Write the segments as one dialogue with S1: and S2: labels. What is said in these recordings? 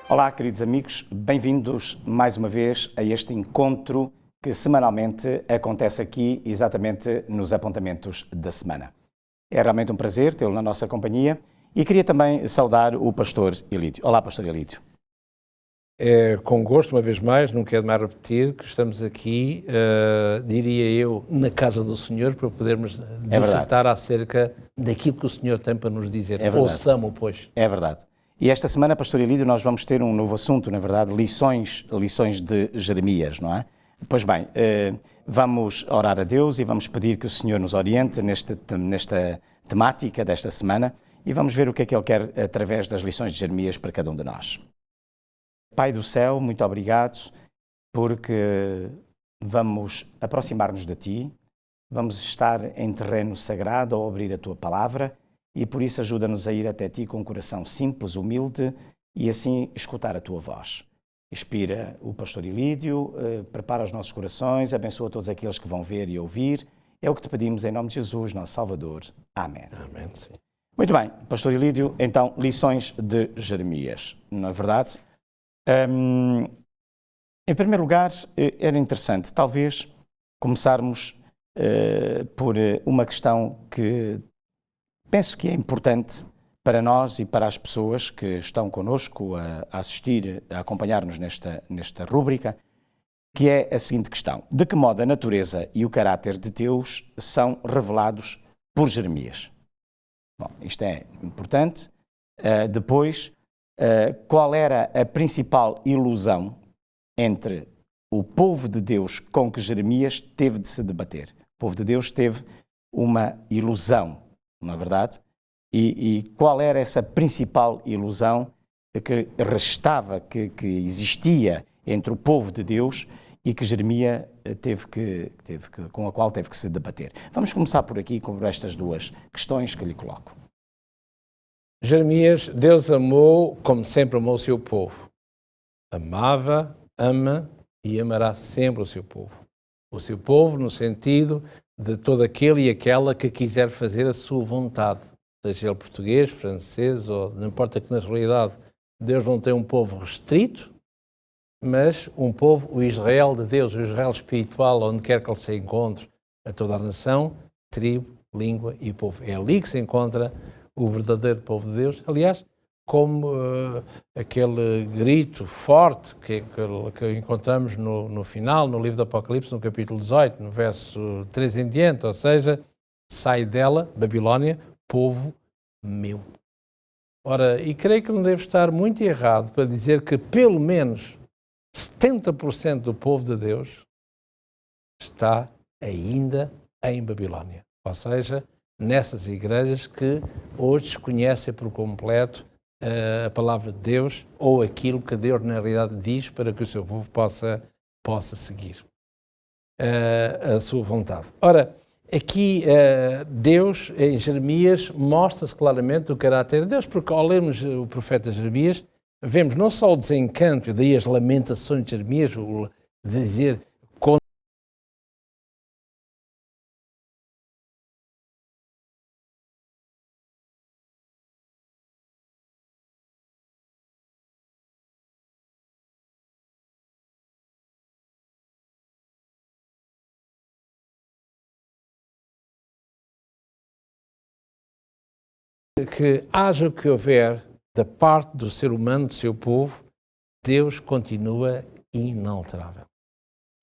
S1: Olá, queridos amigos, bem-vindos mais uma vez a este encontro que semanalmente acontece aqui, exatamente nos apontamentos da semana. É realmente um prazer tê-lo na nossa companhia e queria também saudar o pastor Elídio. Olá, pastor Elídio.
S2: É com gosto, uma vez mais, não quero mais repetir, que estamos aqui, diria eu, na casa do Senhor, para podermos dissertar acerca daquilo que o Senhor tem para nos dizer. Ouçamo, pois.
S1: É verdade. E esta semana, pastor Elídio, nós vamos ter um novo assunto, na verdade, lições de Jeremias, não é? Pois bem, vamos orar a Deus e vamos pedir que o Senhor nos oriente nesta temática desta semana e vamos ver o que é que Ele quer através das lições de Jeremias para cada um de nós. Pai do céu, muito obrigado porque vamos aproximar-nos de Ti, vamos estar em terreno sagrado ao abrir a Tua palavra e por isso ajuda-nos a ir até Ti com um coração simples, humilde e assim escutar a Tua voz. Inspira o pastor Elídio, prepara os nossos corações, abençoa todos aqueles que vão ver e ouvir. É o que te pedimos em nome de Jesus, nosso Salvador. Amém.
S2: Amém, sim.
S1: Muito bem, pastor Elídio, então, lições de Jeremias. Na verdade, em primeiro lugar, era interessante, talvez, começarmos por uma questão que penso que é importante para nós e para as pessoas que estão connosco a assistir, a acompanhar-nos nesta rúbrica, que é a seguinte questão. De que modo a natureza e o caráter de Deus são revelados por Jeremias? Bom, isto é importante. Depois, qual era a principal ilusão entre o povo de Deus com que Jeremias teve de se debater? O povo de Deus teve uma ilusão, não é verdade? E qual era essa principal ilusão que restava, que existia entre o povo de Deus e que Jeremias com a qual teve que se debater? Vamos começar por aqui com estas duas questões que lhe coloco.
S2: Jeremias, Deus amou, como sempre amou o seu povo. Amava, ama e amará sempre o seu povo. O seu povo no sentido de todo aquele e aquela que quiser fazer a sua vontade. Seja ele português, francês, ou não importa que na realidade Deus não tem um povo restrito, mas um povo, o Israel de Deus, o Israel espiritual, onde quer que ele se encontre, a toda a nação, tribo, língua e povo. É ali que se encontra o verdadeiro povo de Deus. Aliás, como aquele grito forte que encontramos no final, no livro do Apocalipse, no capítulo 18, no verso 3 em diante, ou seja, sai dela, Babilónia, povo meu. Ora, e creio que não devo estar muito errado para dizer que pelo menos 70% do povo de Deus está ainda em Babilónia. Ou seja, nessas igrejas que hoje desconhecem por completo a palavra de Deus ou aquilo que Deus na realidade diz para que o seu povo possa seguir a sua vontade. Ora, aqui Deus, em Jeremias, mostra-se claramente o caráter de Deus, porque ao lermos o profeta Jeremias, vemos não só o desencanto, e daí as lamentações de Jeremias, o dizer que haja o que houver da parte do ser humano, do seu povo, Deus continua inalterável.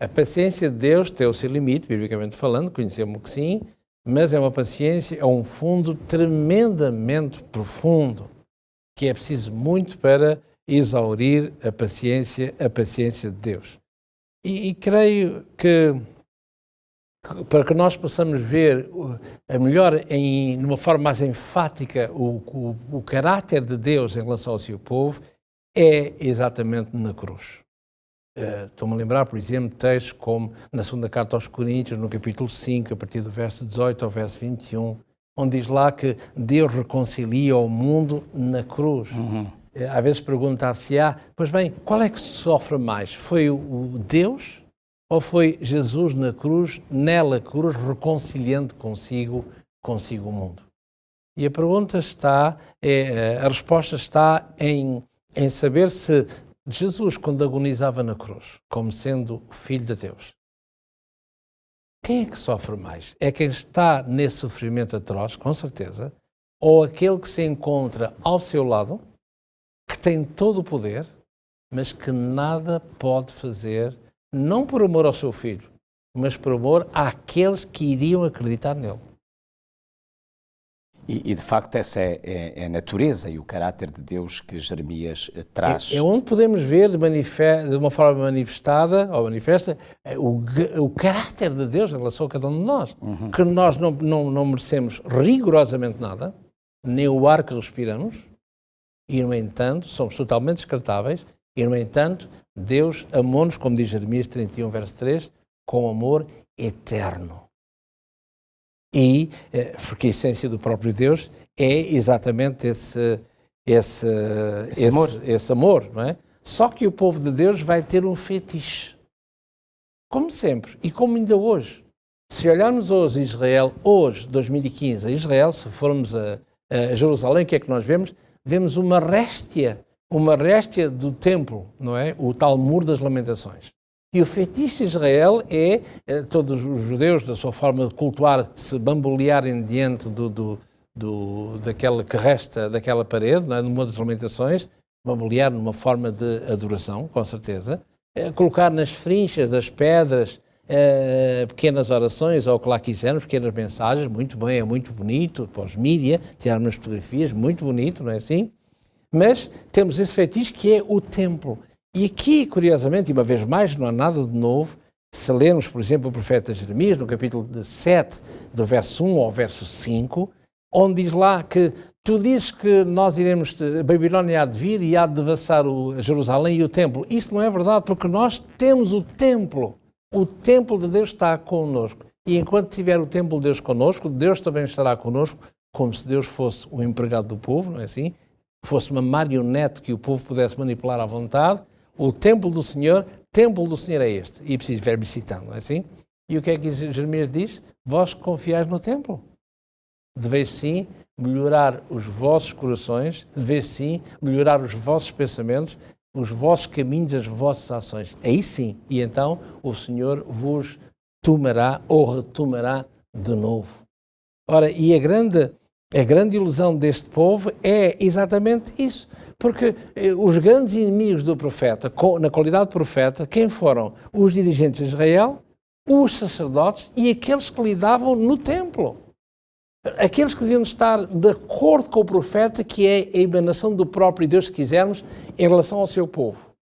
S2: A paciência de Deus tem o seu limite, biblicamente falando, conhecemos que sim, mas é uma paciência, é um fundo tremendamente profundo, que é preciso muito para exaurir a paciência de Deus. E creio que para que nós possamos ver melhor, numa forma mais enfática, o caráter de Deus em relação ao seu povo, é exatamente na cruz. Estou-me a lembrar, por exemplo, de textos como na segunda carta aos Coríntios, no capítulo 5, a partir do verso 18 ao verso 21, onde diz lá que Deus reconcilia o mundo na cruz. Às vezes perguntar-se-á, pois bem, qual é que sofre mais? Foi o Deus ou foi Jesus na cruz, nela cruz, reconciliando consigo o mundo? E a pergunta está, a resposta está em em saber se Jesus, quando agonizava na cruz, como sendo o Filho de Deus, quem é que sofre mais? É quem está nesse sofrimento atroz, com certeza, ou aquele que se encontra ao seu lado, que tem todo o poder, mas que nada pode fazer, não por amor ao seu filho, mas por amor àqueles que iriam acreditar nele.
S1: E de facto essa é a natureza e o caráter de Deus que Jeremias traz.
S2: É onde podemos ver de uma forma manifestada, ou manifesta, o caráter de Deus em relação a cada um de nós. Que nós não merecemos rigorosamente nada, nem o ar que respiramos, e no entanto somos totalmente descartáveis, e no entanto Deus amou-nos, como diz Jeremias 31, verso 3, com amor eterno. E, porque a essência do próprio Deus é exatamente esse amor, não é? Só que o povo de Deus vai ter um fetiche, como sempre, e como ainda hoje. Se olharmos hoje Israel, hoje, 2015, a Israel, se formos a Jerusalém, o que é que nós vemos? Vemos uma réstia do templo, não é? O tal Muro das Lamentações. E o fetiche de Israel é todos os judeus, da sua forma de cultuar, se bambolearem diante daquela que resta daquela parede, não é? No Muro das Lamentações, bambolear numa forma de adoração, com certeza, colocar nas frinchas das pedras pequenas orações, ou o que lá quisermos, pequenas mensagens, muito bem, é muito bonito, para os mídia, tirar umas fotografias, muito bonito, não é assim? Mas temos esse fetiche que é o templo. E aqui, curiosamente, e uma vez mais, não há nada de novo, se lermos, por exemplo, o profeta Jeremias, no capítulo 7, do verso 1 ao verso 5, onde diz lá que tu dizes que nós iremos, a Babilónia há de vir e há de devassar Jerusalém e o templo. Isso não é verdade, porque nós temos o templo de Deus está connosco. E enquanto tiver o templo de Deus connosco, Deus também estará connosco, como se Deus fosse o empregado do povo, não é assim? Fosse uma marionete que o povo pudesse manipular à vontade. O templo do Senhor é este. E preciso ver-me citando, não é assim? E o que é que Jeremias diz? Vós que confiais no templo. Deveis sim melhorar os vossos corações, deveis sim melhorar os vossos pensamentos, os vossos caminhos, as vossas ações. Aí sim. E então o Senhor vos tomará ou retomará de novo. Ora, e a grande ilusão deste povo é exatamente isso. Porque os grandes inimigos do profeta, na qualidade de profeta, quem foram? Os dirigentes de Israel, os sacerdotes e aqueles que lidavam no templo. Aqueles que deviam estar de acordo com o profeta, que é a emanação do próprio Deus, se quisermos, em relação ao seu povo.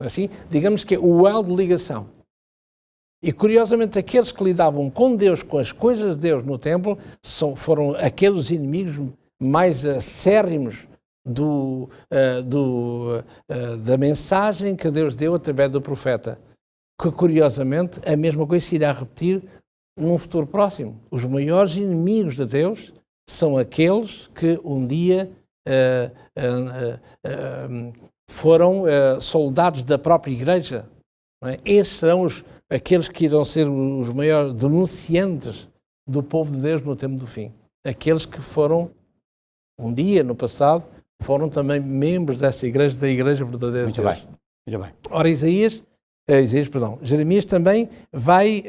S2: Assim, digamos que é o elo de ligação. E, curiosamente, aqueles que lidavam com Deus, com as coisas de Deus no templo, foram aqueles inimigos mais acérrimos da mensagem que Deus deu através do profeta. Que, curiosamente, a mesma coisa se irá repetir num futuro próximo. Os maiores inimigos de Deus são aqueles que um dia foram soldados da própria igreja. Não é? Esses serão aqueles que irão ser os maiores denunciantes do povo de Deus no tempo do fim. Aqueles que foram, um dia, no passado, foram também membros dessa igreja, da Igreja Verdadeira de Deus.
S1: Muito bem.
S2: Ora, Jeremias também vai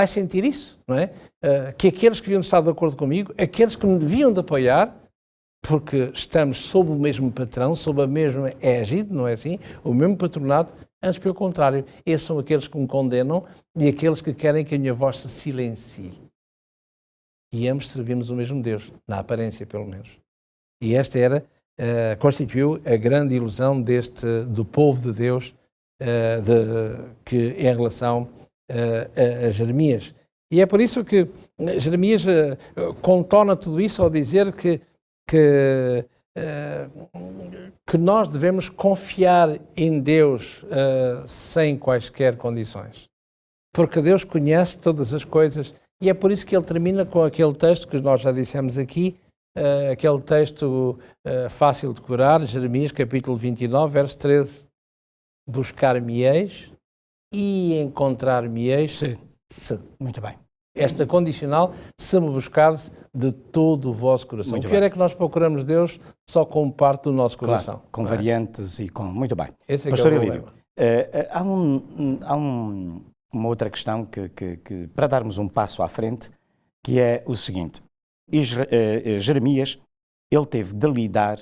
S2: sentir isso, não é? Que aqueles que deviam estar de acordo comigo, aqueles que me deviam de apoiar, porque estamos sob o mesmo patrão, sob a mesma égide, não é assim? O mesmo patronato, antes pelo contrário, esses são aqueles que me condenam e aqueles que querem que a minha voz se silencie. E ambos servimos o mesmo Deus, na aparência pelo menos. E esta constituiu a grande ilusão do povo de Deus em relação a Jeremias. E é por isso que Jeremias contona tudo isso ao dizer que nós devemos confiar em Deus sem quaisquer condições. Porque Deus conhece todas as coisas e é por isso que ele termina com aquele texto que nós já dissemos aqui, aquele texto fácil de decorar, Jeremias capítulo 29, verso 13. Buscar-me-eis e encontrar-me-eis se.
S1: Muito bem.
S2: Esta condicional, se me buscares de todo o vosso coração.
S1: Muito
S2: o pior
S1: bem.
S2: é que nós procuramos Deus só com parte do nosso coração.
S1: Claro, com variantes e com... Muito bem.
S2: Esse é que
S1: Pastor
S2: é o
S1: Elídio, há uma outra questão que, para darmos um passo à frente, que é o seguinte. Jeremias, ele teve de lidar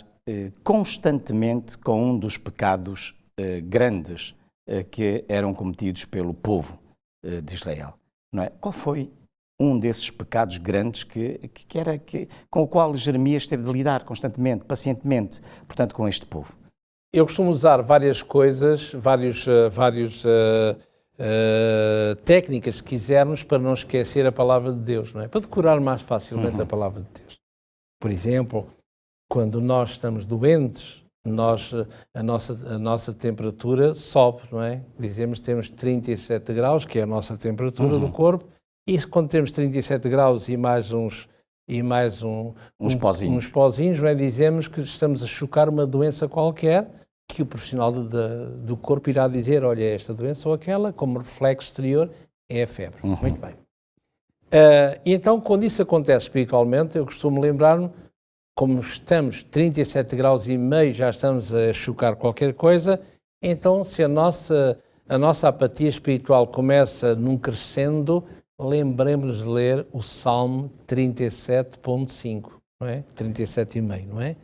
S1: constantemente com um dos pecados grandes que eram cometidos pelo povo de Israel. Não é? Qual foi um desses pecados grandes com o qual Jeremias teve de lidar constantemente, pacientemente, portanto, com este povo?
S2: Eu costumo usar várias coisas, técnicas, se quisermos, para não esquecer a palavra de Deus, não é? Para decorar mais facilmente a palavra de Deus. Por exemplo, quando nós estamos doentes, a nossa temperatura sobe, não é? Dizemos que temos 37 graus, que é a nossa temperatura do corpo, e quando temos 37 graus e mais uns pozinhos, não é? Dizemos que estamos a chocar uma doença qualquer, que o profissional do corpo irá dizer, olha, esta doença ou aquela, como reflexo exterior, é a febre. Muito bem. E então, quando isso acontece espiritualmente, eu costumo lembrar-me, como estamos 37 graus e meio, já estamos a chocar qualquer coisa, então se a nossa apatia espiritual começa num crescendo, lembremos de ler o Salmo 37.5, não é? 37,5, não é?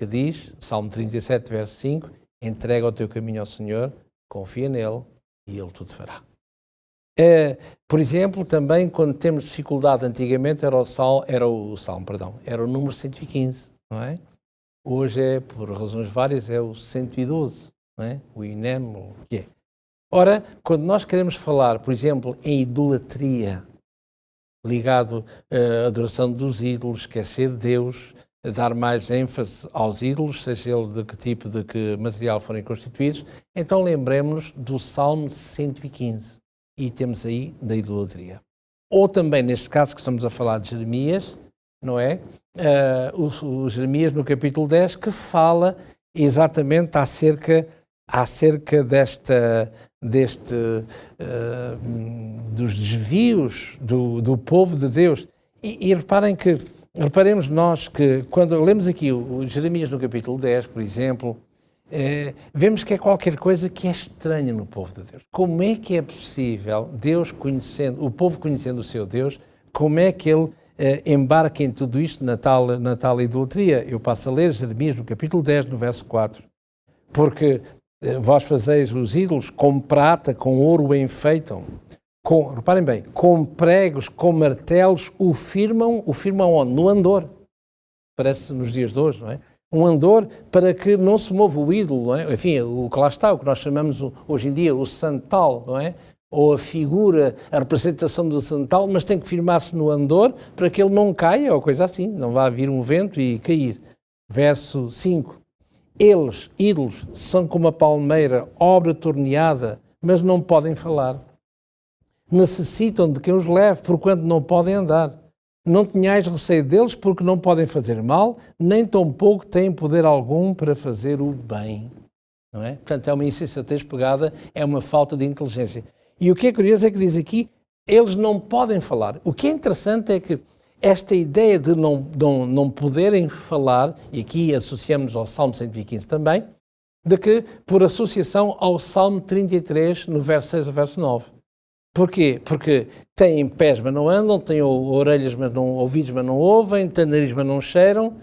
S2: Que diz, Salmo 37, verso 5, entrega o teu caminho ao Senhor, confia nele e ele tudo fará. Por exemplo, também quando temos dificuldade, antigamente era o número 115, não é? Hoje por razões várias, é o 112, não é? O INEM, o que é. Ora, quando nós queremos falar, por exemplo, em idolatria, ligado à adoração dos ídolos, esquecer Deus, dar mais ênfase aos ídolos, seja ele de que tipo, de que material forem constituídos, então lembremos-nos do Salmo 115. E temos aí da idolatria. Ou também, neste caso que estamos a falar de Jeremias, não é? O Jeremias, no capítulo 10, que fala exatamente acerca dos desvios do povo de Deus. E reparemos nós que, quando lemos aqui o Jeremias no capítulo 10, por exemplo, vemos que é qualquer coisa que é estranha no povo de Deus. Como é que é possível o povo conhecendo o seu Deus, como é que ele embarca em tudo isto na tal idolatria? Eu passo a ler Jeremias no capítulo 10, no verso 4. Porque vós fazeis os ídolos com prata, com ouro o enfeitam, reparem bem, com pregos, com martelos o firmam onde? No andor. Parece nos dias de hoje, não é? Um andor para que não se mova o ídolo, não é? Enfim, o que lá está, o que nós chamamos hoje em dia o santal, não é? Ou a figura, a representação do santal, mas tem que firmar-se no andor para que ele não caia, ou coisa assim, não vá vir um vento e cair. Verso 5. Eles, ídolos, são como a palmeira, obra torneada, mas não podem falar. Necessitam de quem os leve, porquanto não podem andar. Não tenhais receio deles, porque não podem fazer mal, nem tampouco têm poder algum para fazer o bem. Não é? Portanto, é uma insensatez pegada, é uma falta de inteligência. E o que é curioso é que diz aqui, eles não podem falar. O que é interessante é que esta ideia de não poderem falar, e aqui associamos ao Salmo 115 também, de que, por associação ao Salmo 33, no verso 6 ao verso 9. Porquê? Porque têm pés, mas não andam, têm orelhas, mas não ouvidos, mas não ouvem, têm nariz, mas não cheiram,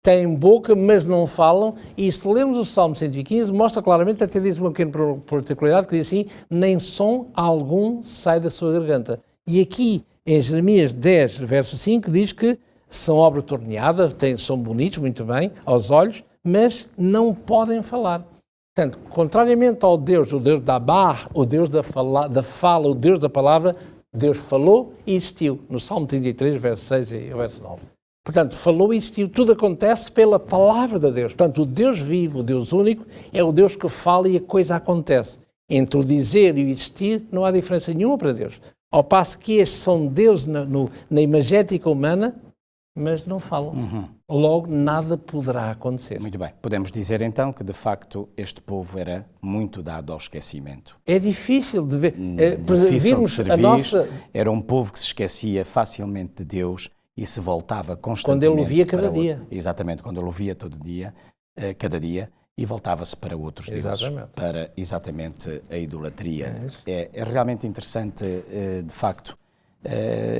S2: têm boca, mas não falam. E se lermos o Salmo 115, mostra claramente, até diz uma pequena particularidade, que diz assim, nem som algum sai da sua garganta. E aqui, em Jeremias 10, verso 5, diz que são obra torneada, são bonitos, muito bem, aos olhos, mas não podem falar. Portanto, contrariamente ao Deus, o Deus da Bar, o Deus da fala, o Deus da palavra, Deus falou e existiu. No Salmo 33, verso 6 e verso 9. Portanto, falou e existiu. Tudo acontece pela palavra de Deus. Portanto, o Deus vivo, o Deus único, é o Deus que fala e a coisa acontece. Entre o dizer e o existir, não há diferença nenhuma para Deus. Ao passo que estes são Deus na imagética humana, mas não falam. Logo, nada poderá acontecer.
S1: Muito bem. Podemos dizer então que, de facto, este povo era muito dado ao esquecimento.
S2: É difícil de ver.
S1: Difícil de servir,
S2: a nossa...
S1: era um povo que se esquecia facilmente de Deus e se voltava constantemente.
S2: Quando ele o via cada dia.
S1: Exatamente, quando ele o via todo dia, cada dia, e voltava-se para outros deuses, para exatamente a idolatria. É realmente interessante, de facto.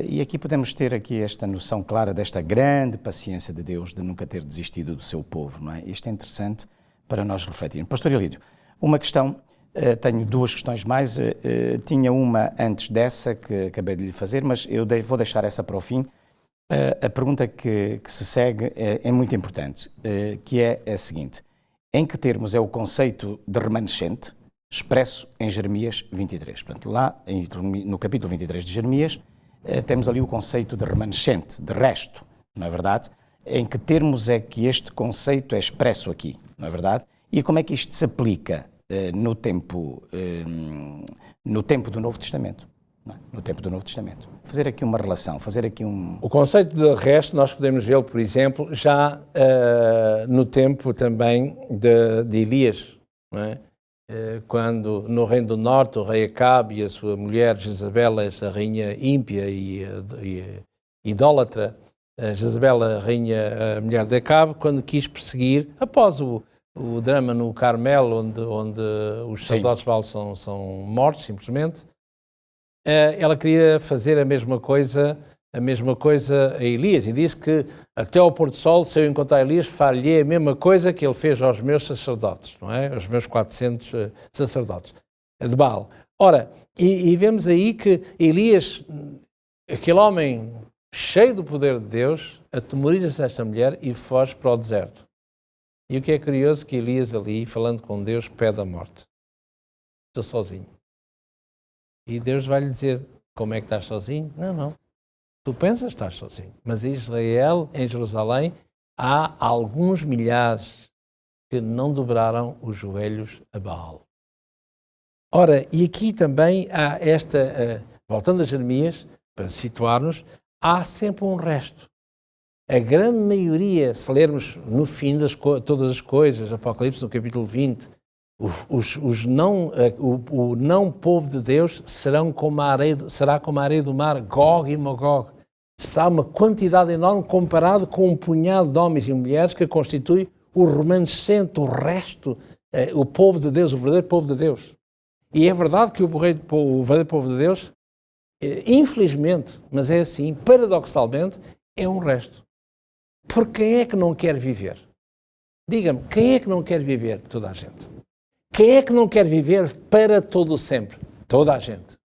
S1: E aqui podemos ter esta noção clara desta grande paciência de Deus de nunca ter desistido do seu povo, não é? Isto é interessante para nós refletirmos. Pastor Elídio, uma questão, tenho duas questões mais, tinha uma antes dessa que acabei de lhe fazer, mas eu vou deixar essa para o fim. A pergunta que se segue é muito importante, que é a seguinte: em que termos é o conceito de remanescente expresso em Jeremias 23? Portanto, lá no capítulo 23 de Jeremias, temos ali o conceito de remanescente, de resto, não é verdade? Em que termos é que este conceito é expresso aqui, não é verdade? E como é que isto se aplica no tempo do Novo Testamento? Não é? No tempo do Novo Testamento. Fazer aqui uma relação, fazer aqui um...
S2: O conceito de resto nós podemos vê-lo, por exemplo, já no tempo também de Elias, não é? Quando no Reino do Norte o rei Acabe e a sua mulher Jezabel, essa rainha ímpia e idólatra, Jezabel, a rainha, a mulher de Acabe, quando quis perseguir, após o drama no Carmelo, onde os sacerdotes de Baal são mortos, simplesmente, ela queria fazer a mesma coisa a Elias, e disse que até ao pôr do sol, se eu encontrar Elias, far-lhe a mesma coisa que ele fez aos meus sacerdotes, não é? Aos meus 400 sacerdotes de Baal. Ora, e vemos aí que Elias, aquele homem cheio do poder de Deus, atemoriza-se desta mulher e foge para o deserto. E o que é curioso, que Elias ali, falando com Deus, pede a morte. Estou sozinho. E Deus vai lhe dizer: como é que estás sozinho? Não. Tu pensas que estás sozinho. Mas em Israel, em Jerusalém, há alguns milhares que não dobraram os joelhos a Baal. Ora, e aqui também há voltando a Jeremias, para situar-nos, há sempre um resto. A grande maioria, se lermos no fim todas as coisas, Apocalipse no capítulo 20, o não povo de Deus será como a areia do mar, Gog e Magog. Está uma quantidade enorme comparado com um punhado de homens e mulheres que constitui o remanescente, o resto, o povo de Deus, o verdadeiro povo de Deus. E é verdade que o verdadeiro povo de Deus, infelizmente, mas é assim, paradoxalmente, é um resto. Porque quem é que não quer viver? Diga-me, quem é que não quer viver? Toda a gente. Quem é que não quer viver para todo o sempre? Toda a gente.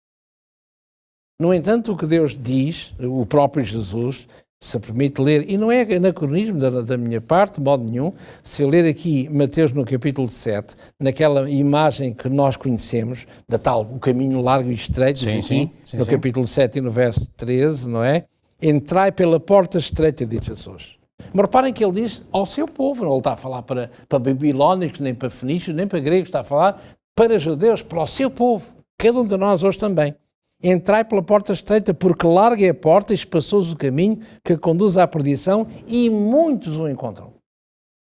S2: No entanto, o que Deus diz, o próprio Jesus, se permite ler, e não é anacronismo da minha parte, de modo nenhum, se eu ler aqui Mateus no capítulo 7, naquela imagem que nós conhecemos, da tal, o caminho largo e estreito, diz aqui, no capítulo 7 e no verso 13, não é? Entrai pela porta estreita, diz Jesus. Mas reparem que ele diz ao seu povo, não ele está a falar para babilónicos, nem para fenícios, nem para gregos, está a falar para judeus, para o seu povo, cada um de nós hoje também. Entrai pela porta estreita, porque larga é a porta e espaçoso o caminho que conduz à perdição, e muitos o encontram.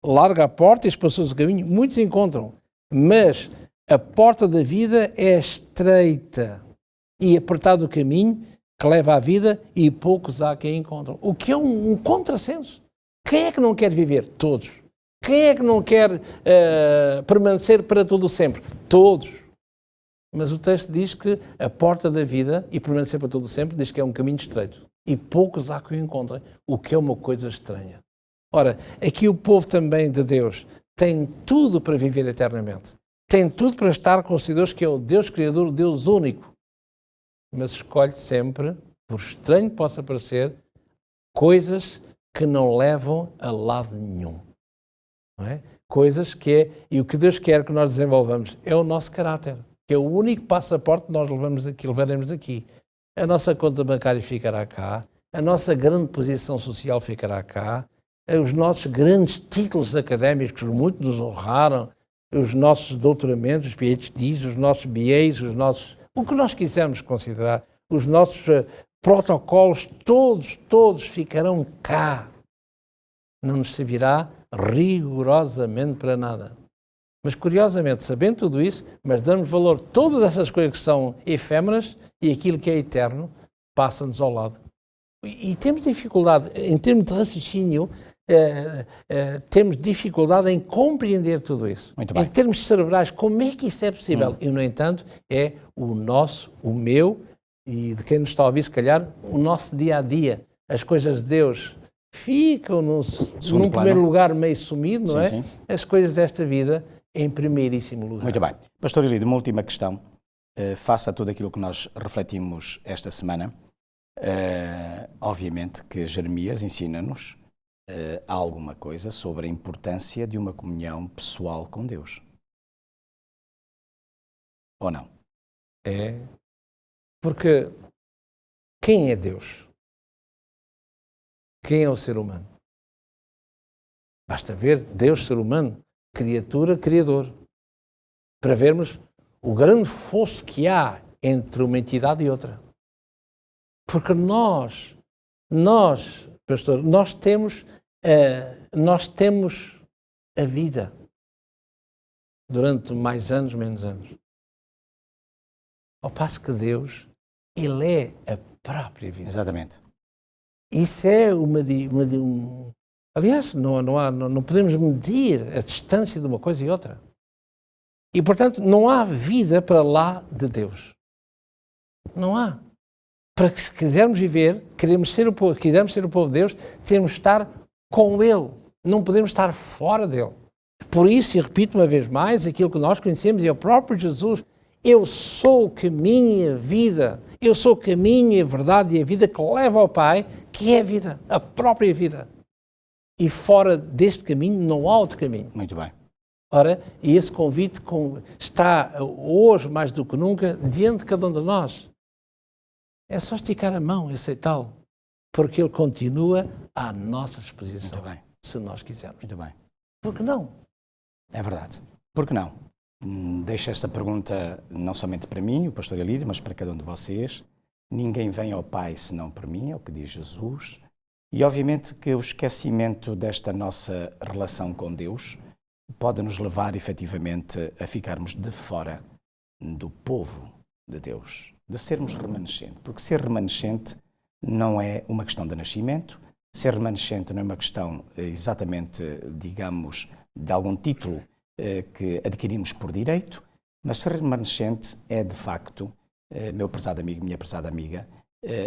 S2: Larga a porta e espaçoso o caminho, muitos encontram. Mas a porta da vida é estreita e apertado o caminho que leva à vida, e poucos há quem encontram. O que é um contrassenso. Quem é que não quer viver? Todos. Quem é que não quer permanecer para todo o sempre? Todos. Mas o texto diz que a porta da vida, e permanecer para todo o sempre, diz que é um caminho estreito. E poucos há que o encontrem, o que é uma coisa estranha. Ora, aqui o povo também de Deus tem tudo para viver eternamente. Tem tudo para estar com o seu Deus, que é o Deus Criador, o Deus único. Mas escolhe sempre, por estranho que possa parecer, coisas que não levam a lado nenhum. Não é? Coisas e o que Deus quer que nós desenvolvamos é o nosso caráter, que é o único passaporte que nós levaremos aqui. A nossa conta bancária ficará cá, a nossa grande posição social ficará cá, os nossos grandes títulos académicos que muito nos honraram, os nossos doutoramentos, os PhDs, os nossos BAs, o que nós quisermos considerar, os nossos protocolos, todos ficarão cá. não nos servirá rigorosamente para nada. Mas, curiosamente, sabendo tudo isso, mas damos valor a todas essas coisas que são efêmeras e aquilo que é eterno passa-nos ao lado. E temos dificuldade, em termos de raciocínio, temos dificuldade em compreender tudo isso.
S1: Muito bem.
S2: Em termos cerebrais, como é que isso é possível? E, no entanto, é o nosso, o meu, e de quem nos está a ouvir, se calhar, o nosso dia-a-dia. As coisas de Deus ficam num primeiro lugar meio sumido, não é?
S1: Sim.
S2: As coisas desta vida em primeiríssimo lugar.
S1: Muito bem. Pastor Elidio, uma última questão. Face a tudo aquilo que nós refletimos esta semana, obviamente que Jeremias ensina-nos alguma coisa sobre a importância de uma comunhão pessoal com Deus. Ou não?
S2: É. Porque quem é Deus? Quem é o ser humano? Basta ver Deus, ser humano, criatura, criador, para vermos o grande fosso que há entre uma entidade e outra. Porque nós, pastor, nós temos a vida durante mais anos, menos anos. Ao passo que Deus, Ele é a própria vida.
S1: Exatamente.
S2: Isso é aliás, não podemos medir a distância de uma coisa e outra. E, portanto, não há vida para lá de Deus. Não há. Para que, se quisermos viver, quisermos ser o povo de Deus, temos de estar com Ele. Não podemos estar fora dele. Por isso, e repito uma vez mais, aquilo que nós conhecemos é o próprio Jesus. Eu sou o caminho e a vida. Eu sou o caminho e a verdade e a vida que leva ao Pai, que é a vida, a própria vida. E fora deste caminho não há outro caminho.
S1: Muito bem.
S2: Ora, e esse convite está hoje, mais do que nunca, diante de cada um de nós. É só esticar a mão e aceitá-lo, porque ele continua à nossa disposição,
S1: Muito bem.
S2: se nós quisermos.
S1: Muito bem.
S2: Por que não?
S1: É verdade. Por que não? Deixo esta pergunta não somente para mim, o pastor Elidio, mas para cada um de vocês. Ninguém vem ao Pai senão por mim, é o que diz Jesus. E obviamente que o esquecimento desta nossa relação com Deus pode nos levar efetivamente a ficarmos de fora do povo de Deus, de sermos remanescente. Porque ser remanescente não é uma questão de nascimento, ser remanescente não é uma questão exatamente, digamos, de algum título que adquirimos por direito, mas ser remanescente é de facto, meu prezado amigo, minha prezada amiga,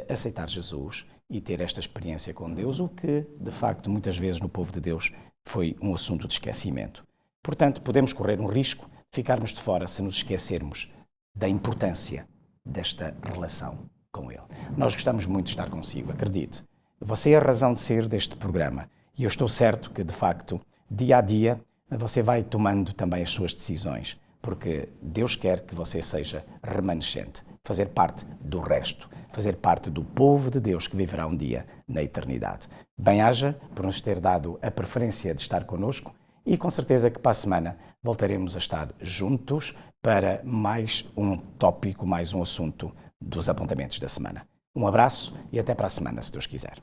S1: aceitar Jesus e ter esta experiência com Deus, o que de facto muitas vezes no povo de Deus foi um assunto de esquecimento. Portanto, podemos correr um risco de ficarmos de fora se nos esquecermos da importância desta relação com Ele. Nós gostamos muito de estar consigo, acredite. Você é a razão de ser deste programa e eu estou certo que, de facto, dia a dia, você vai tomando também as suas decisões, porque Deus quer que você seja remanescente, fazer parte do resto, fazer parte do povo de Deus que viverá um dia na eternidade. Bem-haja por nos ter dado a preferência de estar connosco e com certeza que para a semana voltaremos a estar juntos para mais um tópico, mais um assunto dos apontamentos da semana. Um abraço e até para a semana, se Deus quiser.